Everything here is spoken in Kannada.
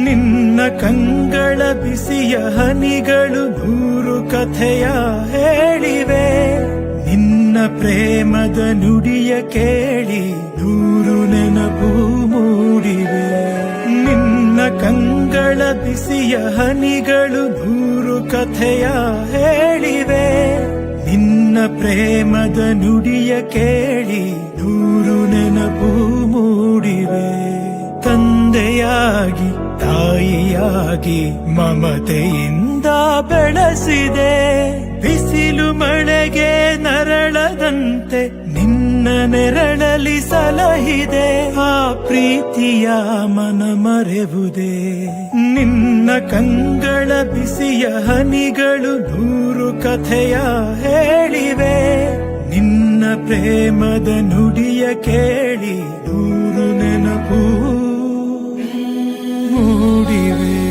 ನಿನ್ನ ಕಂಗಳ ಬಿಸಿಯ ಹನಿಗಳು ನೂರು ಕಥೆಯ ಹೇಳಿವೆ. ನಿನ್ನ ಪ್ರೇಮದ ನುಡಿಯ ಕೇಳಿ ನೂರು ನೆನಪು ಮೂಡಿವೆ. ನಿನ್ನ ಕಂಗಳ ಬಿಸಿಯ ಹನಿಗಳು ನೂರು ಕಥೆಯ ಹೇಳಿವೆ. ನಿನ್ನ ಪ್ರೇಮದ ನುಡಿಯ ಕೇಳಿ ನೂರು ನೆನಪು ಮೂಡಿವೆ. ತಂದೆಯಾಗಿ ತಾಯಿಯಾಗಿ ಮಮತೆಯಿಂದ ಬೆಳೆಸಿದೆ. ಬಿಸಿಲು ಮಳೆಗೆ ನರಳದಂತೆ ನಿನ್ನ ನೆರಳಲಿ ಸಲಹಿದೆ. ಆ ಪ್ರೀತಿಯ ಮನ ಮರೆವುದೇ. ನಿನ್ನ ಕಂಗಳ ಬಿಸಿಯ ಹನಿಗಳು ನೂರು ಕಥೆಯ ಹೇಳಿವೆ. ನಿನ್ನ ಪ್ರೇಮದ ನುಡಿಯ ಕೇಳಿ ನೂರು ನೆನಪು ಮೂಡಿವೆ.